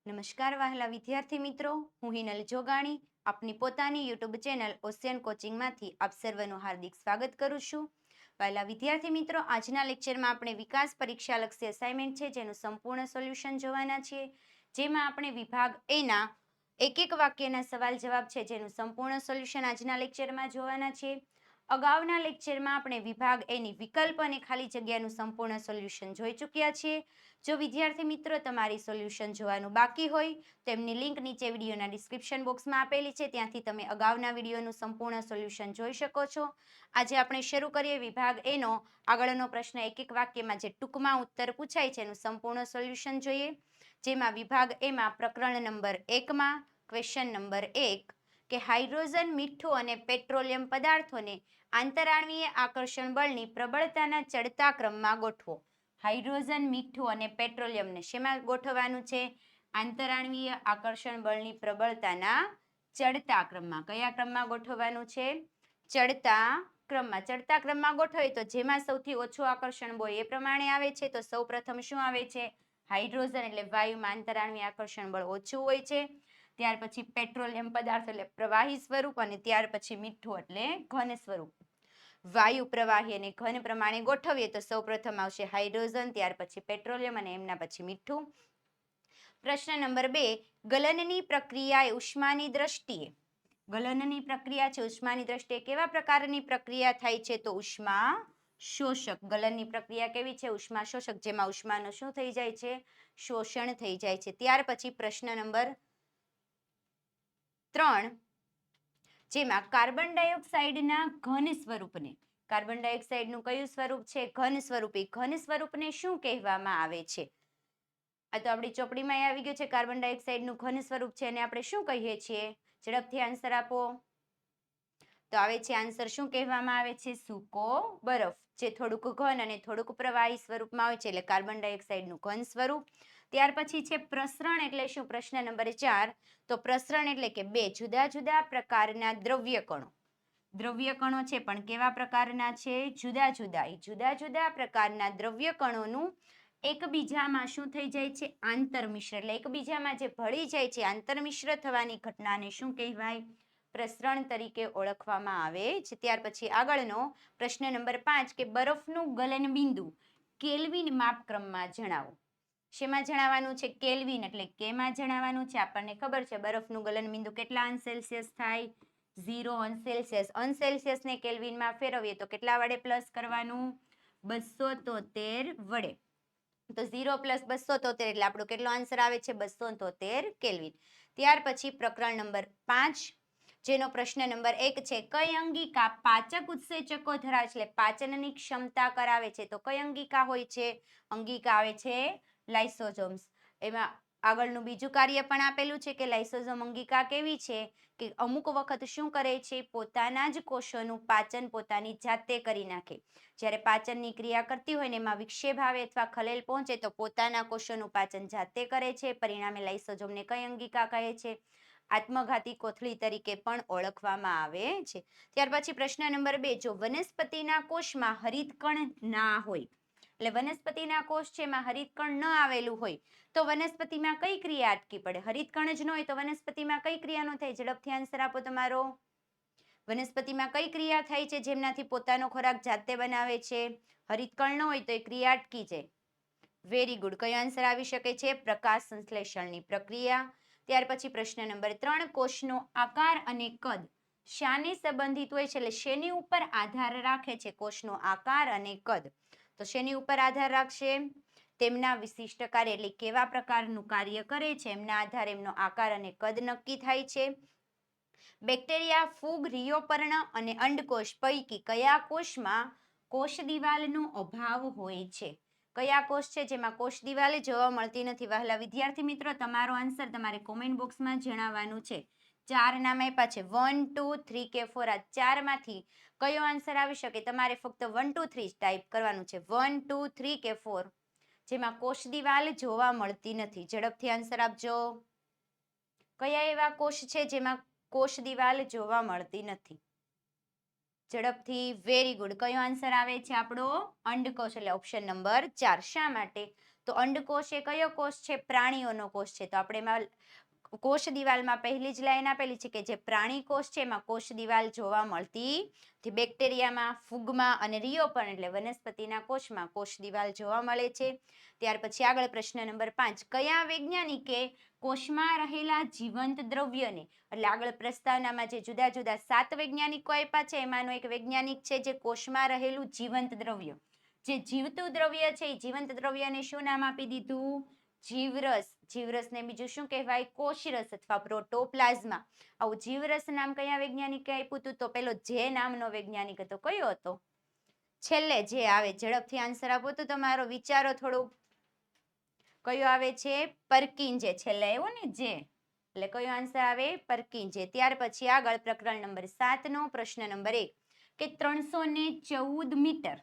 નમસ્કાર વહાલા વિદ્યાર્થી મિત્રો, હું હિનલ જોગાણી આપની પોતાની યુટ્યુબ ચેનલ ઓશિયન કોચિંગમાંથી આપ સર્વનું હાર્દિક સ્વાગત કરું છું. વહાલા વિદ્યાર્થી મિત્રો, આજના લેક્ચરમાં આપણે વિકાસ પરીક્ષા લક્ષી અસાઇનમેન્ટ છે જેનું સંપૂર્ણ સોલ્યુશન જોવાના છીએ, જેમાં આપણે વિભાગ એના એક એક વાક્યના સવાલ જવાબ છે જેનું સંપૂર્ણ સોલ્યુશન આજના લેક્ચરમાં જોવાના છીએ. અગાઉના લેક્ચરમાં આપણે વિભાગ એની વિકલ્પ અને ખાલી જગ્યાનું સંપૂર્ણ સોલ્યુશન જોઈ ચૂક્યા છીએ. જો વિદ્યાર્થી મિત્રો તમારી સોલ્યુશન જોવાનું બાકી હોય તો એમની લિંક નીચે વિડીયોના ડિસ્ક્રિપ્શન બોક્સમાં આપેલી છે, ત્યાંથી તમે અગાઉના વિડીયોનું સંપૂર્ણ સોલ્યુશન જોઈ શકો છો. આજે આપણે શરૂ કરીએ વિભાગ એનો આગળનો પ્રશ્ન એક એક વાક્યમાં જે ટૂંકમાં ઉત્તર પૂછાય છે એનું સંપૂર્ણ સોલ્યુશન જોઈએ. જેમાં વિભાગ એમાં પ્રકરણ નંબર 1માં ક્વેશ્ચન નંબર 1 કે હાઇડ્રોજન, મીઠું અને પેટ્રોલિયમ પદાર્થોને આંતરાણવીય આકર્ષણ બળની પ્રબળતાના ચડતા ક્રમમાં ગોઠવો. હાઇડ્રોજન, મીઠું અને પેટ્રોલિયમને શેમાં ગોઠવવાનું છે? આંતરાણવીય આકર્ષણ બળની પ્રબળતાના ચડતા ક્રમમાં. કયા ક્રમમાં ગોઠવવાનું છે? ચડતા ક્રમમાં. ચડતા ક્રમમાં ગોઠવીએ તો જેમાં સૌથી ઓછું આકર્ષણ બળ એ પ્રમાણે આવે છે. તો સૌ પ્રથમ શું આવે છે? હાઇડ્રોજન એટલે વાયુમાં આંતરાણવીય આકર્ષણ બળ ઓછું હોય છે. ત્યાર પછી પેટ્રોલિયમ પદાર્થ એટલે પ્રવાહી સ્વરૂપ, અને ત્યાર પછી મીઠું એટલે ઘન સ્વરૂપ. વાયુ, પ્રવાહી અને ઘન પ્રમાણે ગોઠવીએ તો સૌ પ્રથમ આવશે હાઇડ્રોજન, ત્યાર પછી પેટ્રોલિયમ અને એમના પછી મીઠું. પ્રશ્ન નંબર 2, ગલનની પ્રક્રિયા એ ઉષ્માની દ્રષ્ટિએ. ગલનની પ્રક્રિયા છે ઉષ્માની દ્રષ્ટિએ કેવા પ્રકારની પ્રક્રિયા થાય છે? તો ઉષ્મા શોષક. ગલનની પ્રક્રિયા કેવી છે? ઉષ્મા શોષક, જેમાં ઉષ્માનું શું થઈ જાય છે? શોષણ થઈ જાય છે. ત્યાર પછી પ્રશ્ન નંબર 3, જેમાં કાર્બન ડાયોક્સાઇડના ઘન સ્વરૂપને. કાર્બન ડાયોક્સાઇડનું કયું સ્વરૂપ છે? ઘન સ્વરૂપ. એ ઘન સ્વરૂપને શું કહેવામાં આવે છે? આ તો આપણી ચોપડીમાં આવી ગયું છે. કાર્બન ડાયોક્સાઇડનું ઘન સ્વરૂપ છે અને આપણે શું કહીએ છીએ? ઝડપથી આન્સર આપો. તો આવે છે આન્સર, શું કહેવામાં આવે છે? સૂકો બરફ, જે થોડુંક ઘન અને થોડુંક પ્રવાહી સ્વરૂપમાં હોય છે, એટલે કાર્બન ડાયોક્સાઇડનું ઘન સ્વરૂપ. ત્યાર પછી છે પ્રસરણ એટલે શું? પ્રશ્ન નંબર 4, તો પ્રસરણ એટલે કે બે જુદા જુદા પ્રકારના દ્રવ્ય કણો. દ્રવ્ય કણો છે પણ કેવા પ્રકારના છે? જુદા જુદા. જુદા જુદા પ્રકારના દ્રવ્ય કણોનું એકબીજામાં શું થઈ જાય છે? આંતરમિશ્ર. એટલે એકબીજામાં જે ભળી જાય છે, આંતરમિશ્ર થવાની ઘટનાને શું કહેવાય? પ્રસરણ તરીકે ઓળખવામાં આવે છે. ત્યાર પછી આગળનો પ્રશ્ન નંબર 5 કે બરફનું ગલન બિંદુ કેલ્વિન માપક્રમમાં જણાવો. શેમાં જણાવવાનું છે? કેલ્વિન એટલે કેમાં જણાવવાનું છે? આપણને ખબર છે બરફનું ગલન બિંદુ કેટલા અંશ સેલ્સિયસ થાય? 0 અંશ સેલ્સિયસ. અંશ સેલ્સિયસને કેલ્વિનમાં ફેરવીએ તો કેટલા વડે પ્લસ કરવાનું? 273 વડે. તો 0 + 273 એટલે આપણો કેટલો આન્સર આવે છે? 273 કેલ્વિન. ત્યાર પછી પ્રકરણ નંબર 5, જેનો પ્રશ્ન નંબર 1 છે, કઈ અંગિકા પાચક ઉત્સેચકો ધરાવે છે? એટલે પાચનની ક્ષમતા કરાવે છે. તો કઈ અંગિકા હોય છે? અંગિકા આવે છે લાઇસોસોમ્સ. એમાં આગળનું બીજું કાર્ય પણ આપેલું છે કે લાઇસોસોમ અંગિકા કેવી છે? કે અમુક વખત શું કરે છે? પોતાના જ કોષોનું પાચન પોતાની જાતે કરી નાખે. જ્યારે પાચનની ક્રિયા કરતી હોય ને એમાં વિક્ષેપ આવે અથવા ખલેલ પહોંચે તો પોતાના કોષોનું પાચન જાતે કરે છે. પરિણામે લાઇસોસોમને કઈ અંગિકા કહે છે? આત્મઘાતી કોથળી તરીકે પણ ઓળખવામાં આવે છે. ત્યાર પછી પ્રશ્ન નંબર 2, જો વનસ્પતિના કોષમાં હરિતકણ ના હોય, એટલે વનસ્પતિના કોષ છે એમાં હરિતકણ ન આવેલું હોય તો વનસ્પતિમાં કઈ ક્રિયા અટકી પડે? હરિતકણ જ ન હોય તો વનસ્પતિમાં કઈ ક્રિયા ન થાય? ઝડપથી આન્સર આપો તમારો. વનસ્પતિમાં કઈ ક્રિયા થાય છે જેમનાથી પોતાનો ખોરાક જાતે બનાવે છે? હરિતકણ ન હોય તો એ ક્રિયા અટકી જાય. Very good. કયો આન્સર આવી શકે છે? પ્રકાશ સંશ્લેષણની પ્રક્રિયા. ત્યાર પછી પ્રશ્ન નંબર 3, કોષનો આકાર અને કદ શાને સંબંધિત હોય છે? એટલે શેની ઉપર આધાર રાખે છે કોષનો આકાર અને કદ? તો શેની ઉપર આધાર રાખશે? તેમના વિશિષ્ટ કાર્ય, એટલે કેવા પ્રકારનું કાર્ય કરે છે એમના આધારે એમનો આકાર અને કદ નક્કી થાય છે. બેક્ટેરિયા, ફૂગ, રિયોપર્ણ અને અંડકોષ પૈકી કયા કોષમાં કોષ દિવાલનો અભાવ હોય છે? કયા કોષ છે જેમાં કોષ દિવાલ જોવા મળતી નથી? વહાલા વિદ્યાર્થી મિત્રો, તમારો આન્સર તમારે કોમેન્ટ બોક્સમાં જણાવવાનું છે. 4 નામ આપ્યા છે, 1 2 3 કે 4. આ 4 માંથી કયો આન્સર આવી શકે? તમારે ફક્ત 1 2 3 ટાઈપ કરવાનું છે. 1 2 3 કે 4 જેમાં કોષ દિવાલ જોવા મળતી નથી. ઝડપથી આન્સર આપજો. કયા એવા કોષ છે જેમાં કોષ દિવાલ જોવા મળતી નથી? ઝડપથી. Very good. કયો આન્સર આવે છે આપણો? અંડકોષ, એટલે ઓપ્શન નંબર 4. શા માટે? તો અંડકોષ એ કયો કોષ છે? પ્રાણીઓનો કોષ છે. તો આપણે એમાં કોષ દિવાલમાં પહેલી જ લાઈન આપેલી છે કે જે પ્રાણી કોષ છે એમાં કોષ દિવાલ જોવા મળતી નથી. બેક્ટેરિયામાં, ફૂગમાં અને રિયોપન એટલે વનસ્પતિના કોષમાં કોષ દિવાલ જોવા મળે છે. ત્યાર પછી આગળ પ્રશ્ન નંબર 5, કયા વૈજ્ઞાનિકે કોષમાં રહેલા જીવંત દ્રવ્યને, એટલે આગળ પ્રસ્તાવનામાં જે જુદા જુદા 7 વૈજ્ઞાનિકો આપ્યા છે એમાંનો એક વૈજ્ઞાનિક છે જે કોષમાં રહેલું જીવંત દ્રવ્ય, જે જીવતું દ્રવ્ય છે એ જીવંત દ્રવ્યને શું નામ આપી દીધું? જીવરસ. જીવરસને બીજું શું કહેવાય? કોષરસ અથવા પ્રોટોપ્લાઝ્મા. આવું જીવરસ નામ કયા વૈજ્ઞાનિકે આપ્યું હતું? તો પેલો જે નામનો વૈજ્ઞાનિક હતો. કયો હતો? છેલ્લે જે આવે. ઝડપથી આન્સર આપો તો તમારો વિચારો થોડું. કયો આવે છે? પરકિંજે. છેલ્લે આવ્યો ને જે, એટલે કયો આન્સર આવે? પરકિંજે. ત્યાર પછી આગળ પ્રકરણ નંબર 7 નો પ્રશ્ન નંબર 1 કે 314 મીટર,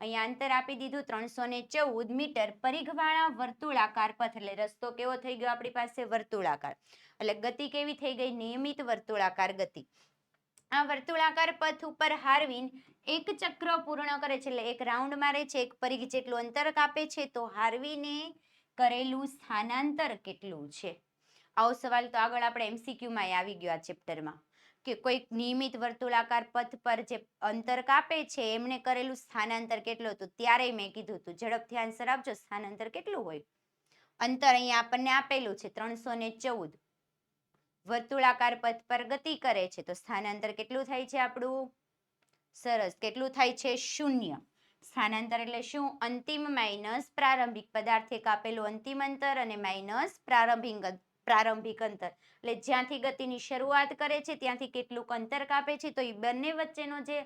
અહીંયા અંતર આપી દીધું 314 મીટર પરિઘવાળા વર્તુળાકાર પથ, એટલે રસ્તો કેવો થઈ ગયો આપણી પાસે? વર્તુળાકાર. એટલે ગતિ કેવી થઈ ગઈ? નિયમિત વર્તુળાકાર ગતિ. આ વર્તુળાકાર પથ ઉપર હાર્વિન એક ચક્ર પૂર્ણ કરે છે, એટલે એક રાઉન્ડ મારે છે, એક પરિઘ જેટલું અંતર કાપે છે. તો હાર્વિને કરેલું સ્થાનાંતર કેટલું છે? આવો સવાલ તો આગળ આપણે MCQ માં આવી ગયો આ ચેપ્ટરમાં કે કોઈ નિયમિત વર્તુળાકાર પથ પર જે અંતર કાપે છે એમને કરેલું સ્થાનાંતર કેટલું હતું? ત્યારે મેં કીધું હતું. ઝડપથી આન્સર આપજો. સ્થાનાંતર કેટલું હોય? અંતર અહીંયા આપણને આપેલું છે 314. વર્તુળાકાર પથ પર ગતિ કરે છે તો સ્થાનાંતર કેટલું થાય છે આપણું? સરસ. કેટલું થાય છે? 0. સ્થાનાંતર એટલે શું? અંતિમ માઇનસ પ્રારંભિક. પદાર્થે કાપેલું અંતિમ અંતર અને માઇનસ પ્રારંભિક અંતર, એટલે જ્યાંથી ગતિની શરૂઆત કરે છે ત્યાંથી કેટલુંક અંતર કાપે છે. તો એ બંને વચ્ચેનો જે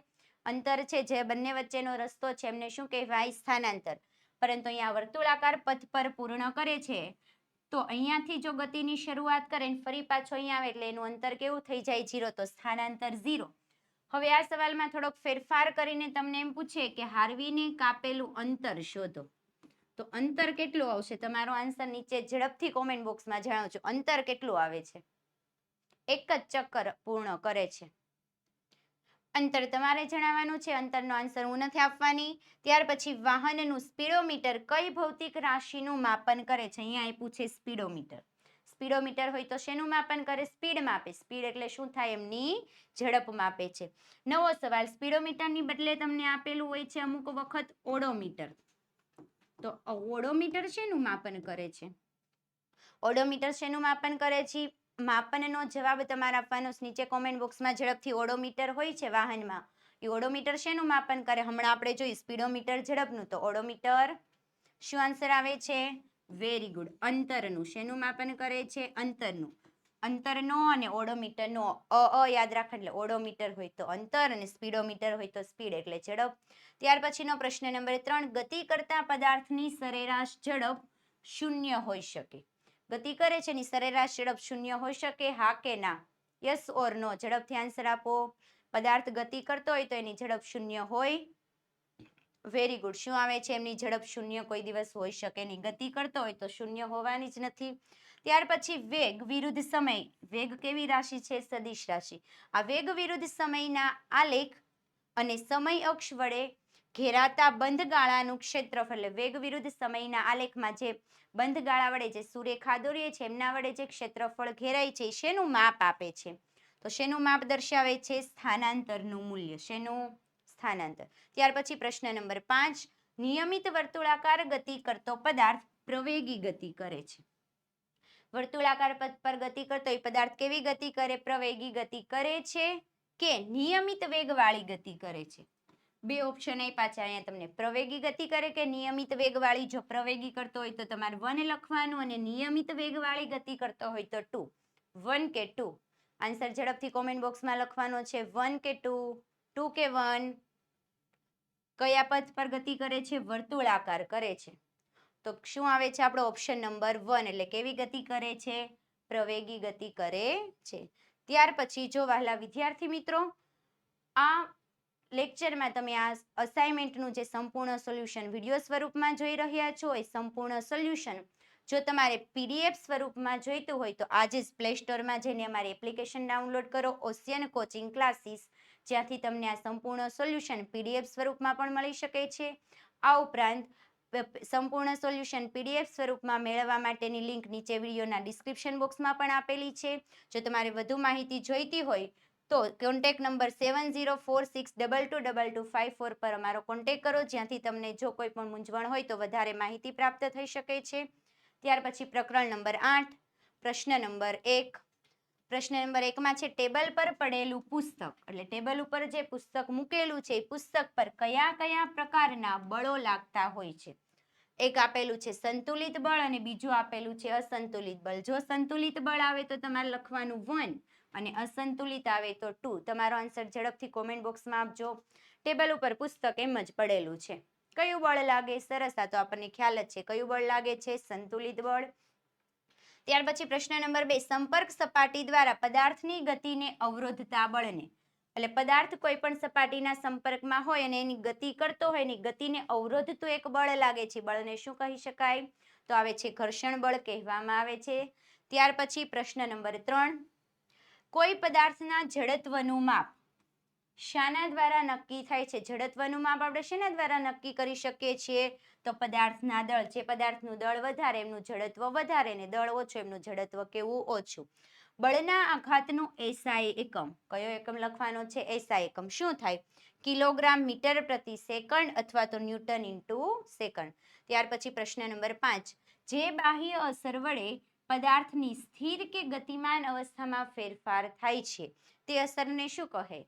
અંતર છે, જે બંને વચ્ચેનો રસ્તો છે એમને શું કહેવાય? સ્થાનાંતર. પરંતુ અહીંયા વર્તુળાકાર પથ પર પૂર્ણ કરે છે તો અહીંયાથી જો ગતિની શરૂઆત કરે ને ફરી પાછો અહીંયા આવે એટલે એનું અંતર કેવું થઈ જાય? 0. તો સ્થાનાંતર 0. હવે આ સવાલમાં થોડોક ફેરફાર કરીને તમને એમ પૂછે કે હાર્વીને કાપેલું અંતર શોધો. તો અંતર કેટલું આવશે? તમારો આન્સર નીચે ઝડપથી કોમેન્ટ બોક્સમાં જણાવજો. અંતર કેટલું આવે છે? એક જ ચક્કર પૂર્ણ કરે છે. અંતર તમારે જણાવવાનું છે. અંતરનો આન્સર હું નથી આપવાની. ત્યાર પછી વાહનનું સ્પીડોમીટર કઈ ભૌતિક રાશિનું માપન કરે છે? અહીંયા આપ્યું છે સ્પીડોમીટર. સ્પીડોમીટર હોય તો શેનું માપન કરે? સ્પીડ માપે. સ્પીડ એટલે શું થાય? એમની ઝડપ માપે છે. નવો સવાલ. સ્પીડોમીટરની બદલે તમને આપેલું હોય છે અમુક વખત ઓડોમીટર. તો ઓડોમીટર શેનું માપન કરે છે? ઓડોમીટર શેનું માપન કરે છે? માપનનો જવાબ તમારે આપવાનો નીચે કોમેન્ટ બોક્સમાં ઝડપથી. ઓડોમીટર હોય છે વાહનમાં, એ ઓડોમીટર શેનું માપન કરે? હમણાં આપણે જોઈ સ્પીડોમીટર ઝડપનું. તો ઓડોમીટર શું આન્સર આવે છે? Very good. અંતરનું. શેનું માપન કરે છે? અંતરનું. અંતરનો અને ઓડોમીટરનો યાદ રાખો. એટલે ઓડોમીટર હોય તો અંતર અને સ્પીડોમીટર હોય તો સ્પીડ એટલે ઝડપ. ત્યાર પછીનો પ્રશ્ન નંબર 3, ગતિ કરતા પદાર્થની સરેરાશ ઝડપ 0 હોઈ શકે. ગતિ કરે છે એની સરેરાશ ઝડપ 0 હોઈ શકે? હા કે ના? યસ ઓર નો? ઝડપથી આન્સર આપો. પદાર્થ ગતિ કરતો હોય તો એની ઝડપ 0 હોય? Very good. શું આવે છે? એમની ઝડપ 0 કોઈ દિવસ હોઈ શકે નહીં. ગતિ કરતો હોય તો 0 હોવાની જ નથી. ત્યાર પછી વેગ વિરુદ્ધ સમય. વેગ કેવી રાશિ છે? સદિશ રાશિ. આ વેગ વિરુદ્ધ સમયના આલેખ અને સમય અક્ષ વડે ઘેરાતા બંધ ગાળાનું ક્ષેત્રફળ. એટલે વેગ વિરુદ્ધ સમયના આલેખમાં જે બંધ ગાળા વડે જે સુરેખા દોરીએ છે એમના વડે જે ક્ષેત્રફળ ઘેરાય છે શેનું માપ આપે છે? તો શેનું માપ દર્શાવે છે? સ્થાનાંતરનું મૂલ્ય. શેનું? સ્થાનાંતર. ત્યાર પછી પ્રશ્ન નંબર 5, નિયમિત વર્તુળાકાર ગતિ કરતો પદાર્થ પ્રવેગી ગતિ કરે છે. વર્તુળાકાર પથ પર ગતિ કરતો એ પદાર્થ કેવી ગતિ કરે? પ્રવેગી ગતિ કરે છે કે નિયમિત વેગવાળી ગતિ કરે છે? બે ઓપ્શન આપ્યા છે અહીંયા તમને. પ્રવેગી ગતિ કરે કે નિયમિત વેગવાળી. જો પ્રવેગી કરતો હોય તો તમારે 1 લખવાનું અને નિયમિત વેગવાળી ગતિ કરતો હોય તો 2. 1 કે 2? આન્સર ઝડપથી કોમેન્ટ બોક્સમાં લખવાનો છે. 1 કે 2? 2 કે 1? કયા પથ પર ગતિ કરે છે? વર્તુળાકાર કરે છે. તો શું આવે છે આપણો ઓપ્શન નંબર 1? એટલે કેવી ગતિ કરે છે? પ્રવેગી ગતિ કરે છે. ત્યાર પછી જો વહાલા વિદ્યાર્થી મિત્રો, આ લેક્ચરમાં તમે આ અસાઇનમેન્ટનું જે સંપૂર્ણ સોલ્યુશન વિડીયો સ્વરૂપમાં જોઈ રહ્યા છો એ સંપૂર્ણ સોલ્યુશન જો તમારે PDF સ્વરૂપમાં જોઈતું હોય તો આજે જ પ્લે સ્ટોરમાં જઈને અમારી એપ્લિકેશન ડાઉનલોડ કરો, ઓશિયન કોચિંગ ક્લાસીસ, જ્યાંથી તમને આ સંપૂર્ણ સોલ્યુશન PDF સ્વરૂપમાં પણ મળી શકે છે. આ ઉપરાંત સંપૂર્ણ સોલ્યુશન PDF સ્વરૂપમાં મેળવવા માટેની લિંક નીચે વિડીયોના ડિસ્ક્રિપ્શન બોક્સમાં પણ આપેલી છે. જો તમારે વધુ માહિતી જોઈતી હોય તો કોન્ટેક્ટ નંબર 7046222254 પર અમારો કોન્ટેક્ટ કરો, જ્યાંથી તમને જો કોઈ પણ મૂંઝવણ હોય તો વધારે માહિતી પ્રાપ્ત થઈ શકે છે. ત્યાર પછી પ્રકરણ નંબર 8, પ્રશ્ન નંબર 1. પ્રશ્ન નંબર 1માં છે ટેબલ પર પડેલું પુસ્તક, એટલે ટેબલ ઉપર જે પુસ્તક મૂકેલું છે એ પુસ્તક પર કયા કયા પ્રકારના બળો લાગતા હોય છે. એક આપેલું છે સંતુલિત બળ અને બીજું આપેલું છે અસંતુલિત બળ. જો સંતુલિત બળ આવે તો તમારે લખવાનું 1 અને અસંતુલિત આવે તો 2. તમારો આન્સર ઝડપથી કોમેન્ટ બોક્સમાં આપજો. ટેબલ ઉપર પુસ્તક એમ જ પડેલું છે. કયું બળ લાગે? સરસ, આ તો આપણને ખ્યાલ જ છે કયું બળ લાગે છે, સંતુલિત બળ. ત્યાર પછી પ્રશ્ન નંબર 2, સંપર્ક સપાટી દ્વારા પદાર્થની ગતિને અવરોધતા બળને, એટલે પદાર્થ કોઈ પણ સપાટીના સંપર્કમાં હોય અને એની ગતિ કરતો હોય, એની ગતિને અવરોધતું એક બળ લાગે છે. બળને શું કહી શકાય? તો આવે છે ઘર્ષણ બળ કહેવામાં આવે છે. ત્યાર પછી પ્રશ્ન નંબર 3, કોઈ પદાર્થના જડત્વનું માપ શાના દ્વારા નક્કી થાય છે? જડત્વનું માપ આપણે શેના દ્વારા નક્કી કરી શકીએ છીએ? તો પદાર્થના દળ. જે પદાર્થનું દળ વધારે એમનું જડત્વ વધારે, ને દળ ઓછું એમનું જડત્વ કેવું? ઓછું. બળના આઘાતનું SI એકમ, કયો એકમ લખવાનો છે? SI એકમ શું થાય? કિલોગ્રામ મીટર પ્રતિ સેકન્ડ અથવા તો ન્યૂટન ઇન્ટુ સેકન્ડ. ત્યાર પછી પ્રશ્ન નંબર 5, જે બાહ્ય અસર વડે પદાર્થની સ્થિર કે ગતિમાન અવસ્થામાં ફેરફાર થાય છે તે અસરને શું કહે?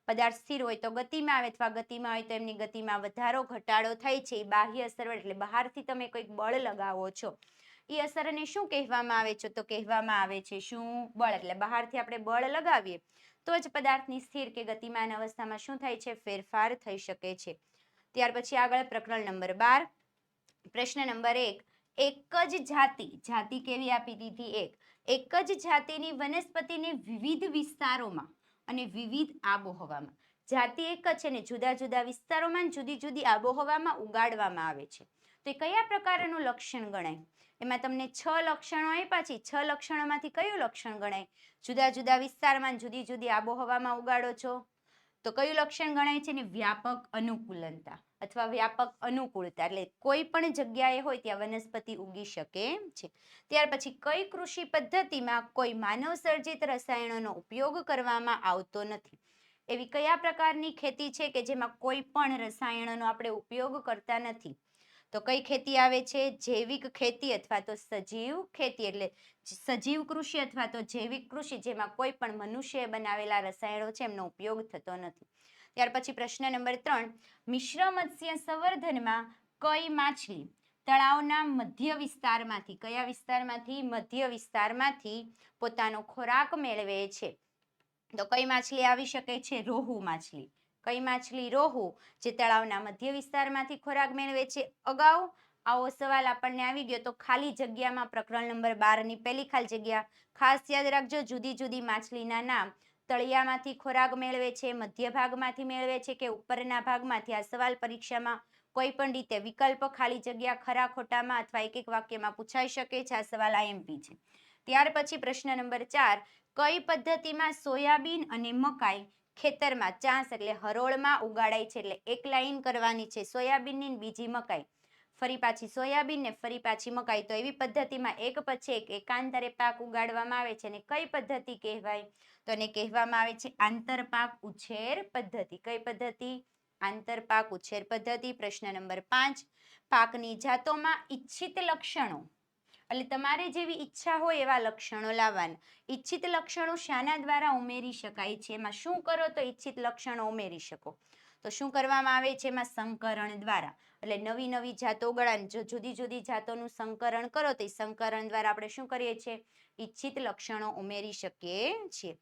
પદાર્થ સ્થિર હોય તો ગતિમાં આવે અથવા ગતિમાં હોય તો એમની ગતિમાં વધારો ઘટાડો થાય છે. એ બાહ્ય અસર વડે, એટલે બહારથી તમે કોઈક બળ લગાવો છો એ અસરને શું કહેવામાં આવે છે? તો કહેવામાં આવે છે શું? બળ. એટલે બહારથી આપણે બળ લગાવીએ તો જ પદાર્થની સ્થિર કે ગતિમાન અવસ્થામાં શું થાય છે? ફેરફાર થઈ શકે છે. ત્યાર પછી આગળ પ્રકરણ નંબર 12, પ્રશ્ન નંબર 1, એક જ જાતિ કેવી આપી દીધી? એક જ જાતિની વનસ્પતિને વિવિધ વિસ્તારોમાં અને વિવિધ આબોહવામાં, જાતિ એક જ છે ને જુદા જુદા વિસ્તારોમાં જુદી જુદી આબોહવામાં ઉગાડવામાં આવે છે. તો એ કયા પ્રકારનું લક્ષણ ગણાય? એમાં તમને 6 લક્ષણો આપ્યા છે. 6 લક્ષણોમાંથી કયું લક્ષણ ગણાય? જુદા જુદા વિસ્તારમાં જુદી જુદી આબોહવામાં ઉગાડો છો તો કયું લક્ષણ ગણાય છે? ને વ્યાપક અનુકૂલનતા અથવા વ્યાપક અનુકૂળતા, એટલે કોઈ પણ જગ્યાએ હોય ત્યાં વનસ્પતિ ઉગી શકે છે. ત્યાર પછી કઈ કૃષિ પદ્ધતિમાં કોઈ માનવ સર્જિત રસાયણોનો ઉપયોગ કરવામાં આવતો નથી? એવી કયા પ્રકારની ખેતી છે કે જેમાં કોઈ પણ રસાયણોનો આપણે ઉપયોગ કરતા નથી? તો કઈ ખેતી આવે છે? જૈવિક ખેતી અથવા તો સજીવ ખેતી, એટલે સજીવ કૃષિ અથવા તો જૈવિક કૃષિ, જેમાં કોઈ પણ મનુષ્ય બનાવેલા રસાયણો છે એમનો ઉપયોગ થતો નથી. ત્યાર પછી પ્રશ્ન નંબર 3, મિશ્ર મત્સ્ય સંવર્ધનમાં કઈ માછલી તળાવના મધ્ય વિસ્તારમાંથી, કયા વિસ્તારમાંથી? મધ્ય વિસ્તારમાંથી પોતાનો ખોરાક મેળવે છે. તો કઈ માછલી આવી શકે છે? રોહુ માછલી. કઈ માછલી? રોહુ, જે તળાવના મધ્ય વિસ્તારમાંથી ખોરાક મેળવે છે. અગાઉ આવો સવાલ આપણને આવી ગયો તો ખાલી જગ્યામાં પ્રકરણ નંબર 12ની પહેલી ખાલી જગ્યા ખાસ યાદ રાખજો. જુદી જુદી માછલીના નામ તળિયામાંથી ખોરાક મેળવે છે, મધ્ય ભાગમાંથી મેળવે છે કે ઉપરના ભાગમાંથી? આ સવાલ પરીક્ષામાં કોઈ પણ રીતે વિકલ્પ ખાલી જગ્યા ખરા ખોટામાં અથવા એક એક વાક્યમાં પૂછાઈ શકે છે. આ સવાલ IMP છે. ત્યાર પછી પ્રશ્ન નંબર 4, કઈ પદ્ધતિમાં સોયાબીન અને મકાઈ ખેતરમાં ચાંસ એટલે હરોળમાં ઉગાડાય છે? એટલે એક લાઈન કરવાની છે સોયાબીનની, બીજી મકાઈ, ફરી પાછી સોયાબીન ને ફરી પાછી મકાઈ. તો એવી પદ્ધતિમાં એક પછી એક એકાંતરે પાક ઉગાડવામાં આવે છે. અને કઈ પદ્ધતિ કહેવાય? તો એને કહેવામાં આવે છે આંતરપાક ઉછેર પદ્ધતિ. કઈ પદ્ધતિ? આંતરપાક ઉછેર પદ્ધતિ. પ્રશ્ન નંબર 5, પાકની જાતોમાં ઈચ્છિત લક્ષણો, એટલે તમારે જેવી ઈચ્છા હોય એવા લક્ષણો લાવવાના. ઈચ્છિત લક્ષણો શાના દ્વારા ઉમેરી શકાય છે? એમાં શું કરો તો ઈચ્છિત લક્ષણો ઉમેરી શકો? તો શું કરવામાં આવે છે? એમાં સંકરણ દ્વારા, એટલે નવી નવી જાતો ઉગાડવાની. જો જુદી જુદી જાતોનું સંકરણ કરો તો એ સંકરણ દ્વારા આપણે શું કરીએ છીએ? ઈચ્છિત લક્ષણો ઉમેરી શકીએ છીએ.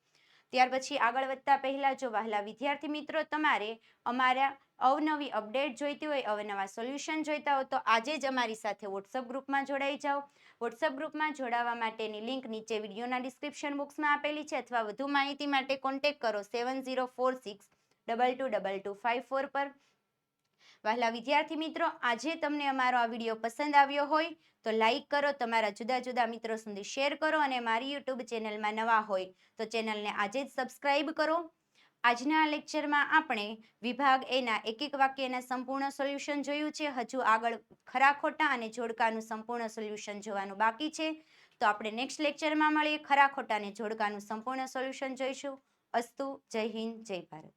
ત્યાર પછી આગળ વધતા પહેલા જો વહાલા વિદ્યાર્થી મિત્રો તમારે અમારા અવનવી અપડેટ જોઈતી હોય, અવનવા સોલ્યુશન જોઈતા હોય તો આજે જ અમારી સાથે વોટ્સઅપ ગ્રુપમાં જોડાઈ જાઓ. વોટ્સઅપ ગ્રુપમાં જોડાવા માટેની લિંક નીચે વિડીયોના ડિસ્ક્રિપ્શન બોક્સમાં આપેલી છે, અથવા વધુ માહિતી માટે કોન્ટેક્ટ કરો 7046222254 પર. વહાલા વિદ્યાર્થી મિત્રો, આજે તમને અમારો આ વિડીયો પસંદ આવ્યો હોય તો લાઈક કરો, તમારા જુદા જુદા મિત્રો સુધી શેર કરો, અને મારી યુટ્યુબ ચેનલમાં નવા હોય તો ચેનલને આજે જ સબસ્ક્રાઈબ કરો. આજના લેક્ચરમાં આપણે વિભાગ એના એક એક વાક્યના સંપૂર્ણ સોલ્યુશન જોયું છે. હજુ આગળ ખરા ખોટા અને જોડકાનું સંપૂર્ણ સોલ્યુશન જોવાનું બાકી છે. તો આપણે નેક્સ્ટ લેક્ચરમાં મળીએ, ખરા ખોટા અને જોડકાનું સંપૂર્ણ સોલ્યુશન જોઈશું. અસ્તુ. જય હિન્દ, જય ભારત.